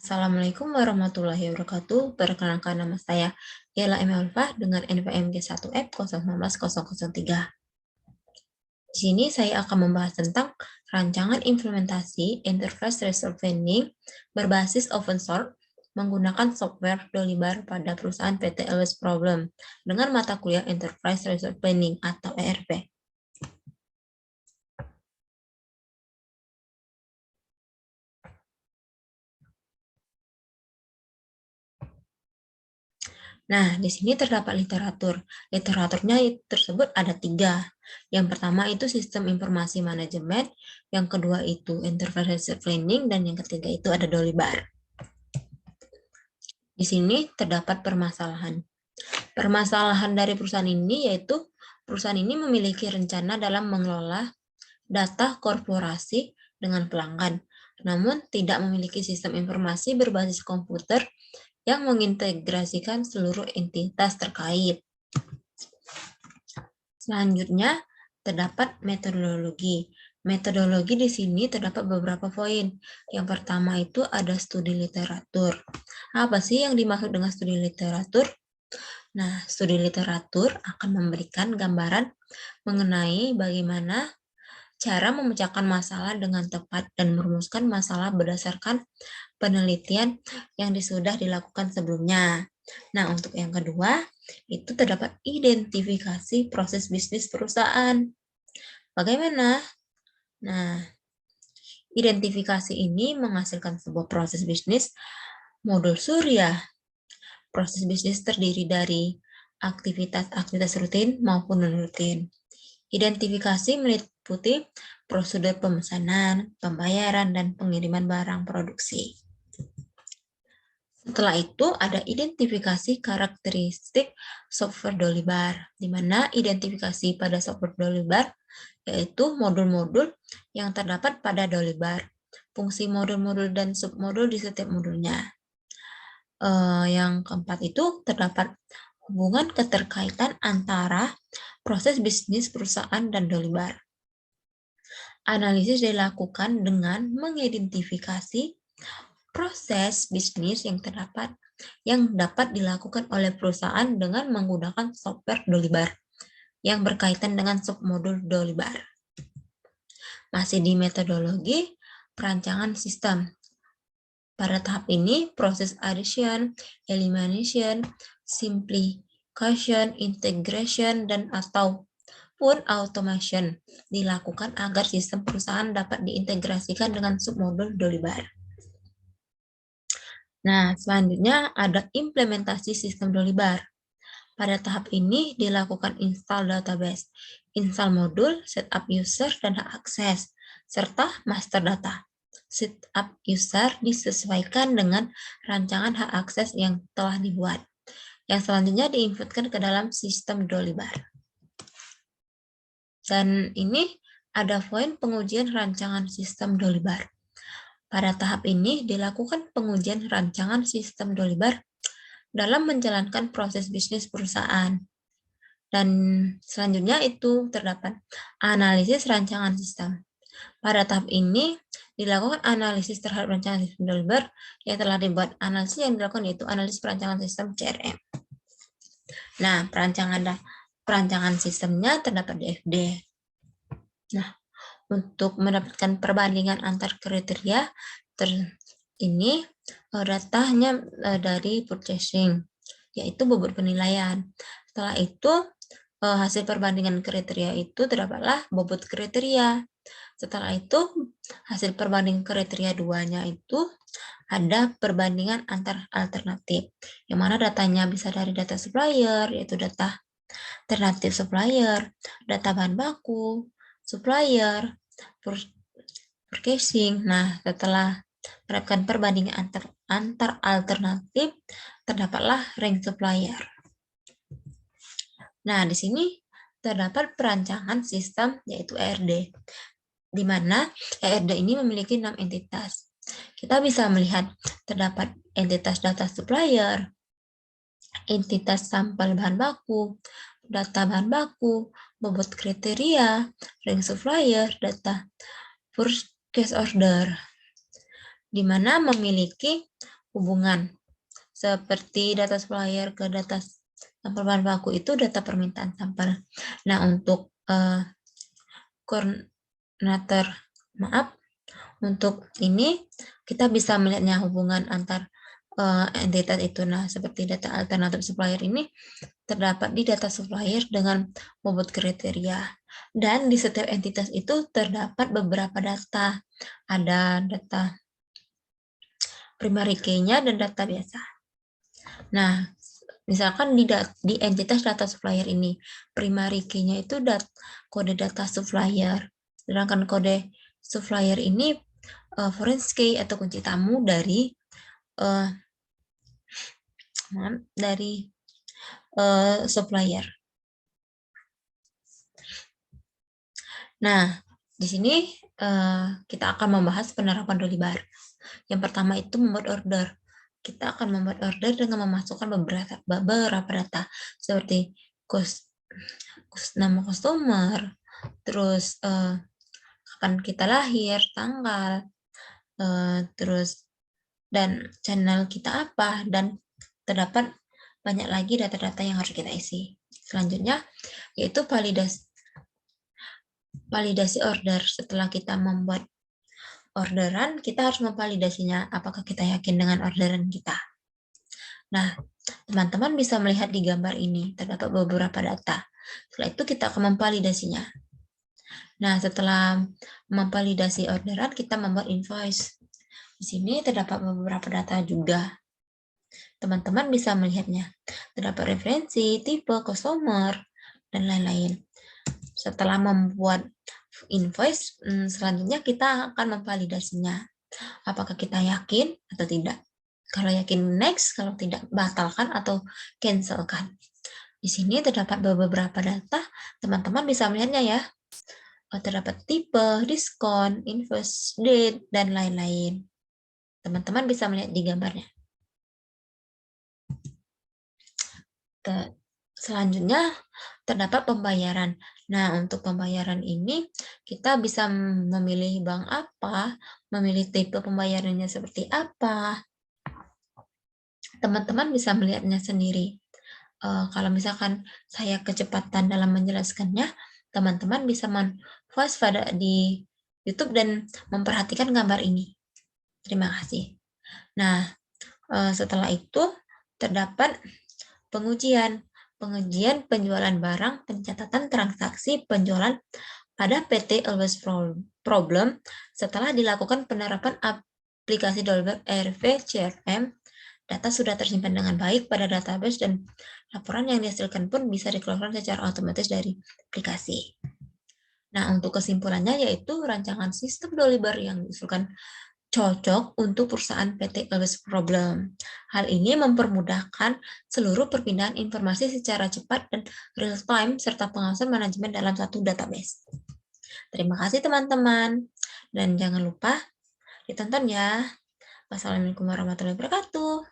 Assalamualaikum warahmatullahi wabarakatuh. Perkenalkan nama saya Yela M. Alfa dengan NPM G1F019003. Di sini saya akan membahas tentang rancangan implementasi Enterprise Resource Planning berbasis open source menggunakan software Dolibar pada perusahaan PT LS Problem dengan mata kuliah Enterprise Resource Planning atau ERP. Nah, di sini terdapat literatur. Literaturnya tersebut ada 3. Yang pertama itu sistem informasi manajemen, yang kedua itu enterprise planning, dan yang ketiga itu ada Dolibar. Di sini terdapat permasalahan. Permasalahan dari perusahaan ini yaitu perusahaan ini memiliki rencana dalam mengelola data korporasi dengan pelanggan, namun tidak memiliki sistem informasi berbasis komputer yang mengintegrasikan seluruh entitas terkait. Selanjutnya, terdapat metodologi. Metodologi di sini terdapat beberapa poin. Yang pertama itu ada studi literatur. Apa sih yang dimaksud dengan studi literatur? Nah, studi literatur akan memberikan gambaran mengenai bagaimana cara memecahkan masalah dengan tepat dan merumuskan masalah berdasarkan penelitian yang sudah dilakukan sebelumnya. Nah, untuk yang kedua, itu terdapat identifikasi proses bisnis perusahaan. Bagaimana? Nah, identifikasi ini menghasilkan sebuah proses bisnis modul surya. Proses bisnis terdiri dari aktivitas-aktivitas rutin maupun non-rutin. Identifikasi meliputi prosedur pemesanan, pembayaran, dan pengiriman barang produksi. Setelah itu ada identifikasi karakteristik software Dolibar, di mana identifikasi pada software Dolibar yaitu modul-modul yang terdapat pada Dolibar, fungsi modul-modul dan submodul di setiap modulnya. Yang keempat itu terdapat hubungan keterkaitan antara proses bisnis perusahaan dan Dolibar. Analisis dilakukan dengan mengidentifikasi proses bisnis yang dapat dilakukan oleh perusahaan dengan menggunakan software Dolibar yang berkaitan dengan submodul Dolibar. Masih di metodologi perancangan sistem. Pada tahap ini, proses addition, elimination, simplification, integration, dan atau pun automation dilakukan agar sistem perusahaan dapat diintegrasikan dengan submodul Dolibar. Nah, selanjutnya ada implementasi sistem Dolibar. Pada tahap ini dilakukan install database, install modul, setup user, dan hak akses, serta master data. Setup user disesuaikan dengan rancangan hak akses yang telah dibuat. Yang selanjutnya diinputkan ke dalam sistem Dolibar. Dan ini ada poin pengujian rancangan sistem Dolibar. Pada tahap ini dilakukan pengujian rancangan sistem Dolibar dalam menjalankan proses bisnis perusahaan. Dan selanjutnya itu terdapat analisis rancangan sistem. Pada tahap ini dilakukan analisis terhadap rancangan sistem Dolibar yang telah dibuat. Analisis yang dilakukan yaitu analisis perancangan sistem CRM. Nah, perancangan sistemnya terdapat di FD. Nah, untuk mendapatkan perbandingan antar kriteria ini datanya dari purchasing, yaitu bobot penilaian. Setelah itu hasil perbandingan kriteria itu terdapatlah bobot kriteria. Setelah itu hasil perbandingan kriteria 2-nya itu ada perbandingan antar alternatif, yang mana datanya bisa dari data supplier, yaitu data alternatif supplier, data bahan baku, supplier, purchasing. Nah, setelah menerapkan perbandingan antar alternatif, terdapatlah rank supplier. Nah, di sini terdapat perancangan sistem yaitu ERD, di mana ERD ini memiliki 6 entitas. Kita bisa melihat terdapat entitas data supplier, entitas sampel bahan baku, data bahan baku, bobot kriteria, rank supplier, data purchase order. di mana memiliki hubungan seperti data supplier ke data sampel bahan baku itu data permintaan sampel. Nah, untuk koordinator, untuk ini kita bisa melihatnya hubungan antar entitas itu. Nah, seperti data alternatif supplier ini terdapat di data supplier dengan bobot kriteria. Dan di setiap entitas itu terdapat beberapa data. Ada data primary key-nya dan data biasa. Nah, misalkan di entitas data supplier ini, primary key-nya itu kode data supplier. Sedangkan kode supplier ini foreign key atau kunci tamu dari supplier. Nah, di sini kita akan membahas penerapan Dolibar. Yang pertama itu membuat order. Kita akan membuat order dengan memasukkan beberapa data seperti nama customer, terus kapan kita lahir, tanggal, terus dan channel kita apa, dan terdapat banyak lagi data-data yang harus kita isi. Selanjutnya yaitu validasi order. Setelah kita membuat orderan, kita harus memvalidasinya apakah kita yakin dengan orderan kita. Nah, teman-teman bisa melihat di gambar ini terdapat beberapa data. Setelah itu kita akan memvalidasinya. Nah, setelah memvalidasi orderan, kita membuat invoice. Di sini terdapat beberapa data juga. Teman-teman bisa melihatnya. Terdapat referensi, tipe, customer, dan lain-lain. Setelah membuat invoice, selanjutnya kita akan memvalidasinya. Apakah kita yakin atau tidak? Kalau yakin next, kalau tidak batalkan atau cancelkan. Di sini terdapat beberapa data, teman-teman bisa melihatnya ya. Terdapat tipe, diskon, invoice date, dan lain-lain. Teman-teman bisa melihat di gambarnya. Selanjutnya terdapat pembayaran. Nah, untuk pembayaran ini kita bisa memilih bank apa, memilih tipe pembayarannya seperti apa. Teman-teman bisa melihatnya sendiri. Kalau misalkan saya kecepatan dalam menjelaskannya, teman-teman bisa fast pada di YouTube dan memperhatikan gambar ini. Terima kasih. Nah, setelah itu terdapat pengujian penjualan barang, pencatatan transaksi penjualan pada PT Always Problem setelah dilakukan penerapan aplikasi Dolibar ERP CRM. Data sudah tersimpan dengan baik pada database dan laporan yang dihasilkan pun bisa dikeluarkan secara otomatis dari aplikasi. Nah, untuk kesimpulannya yaitu rancangan sistem Dolibar yang diusulkan cocok untuk perusahaan PT Always Problem. Hal ini mempermudahkan seluruh perpindahan informasi secara cepat dan real time serta pengawasan manajemen dalam satu database. Terima kasih teman-teman dan jangan lupa ditonton ya. Wassalamualaikum warahmatullahi wabarakatuh.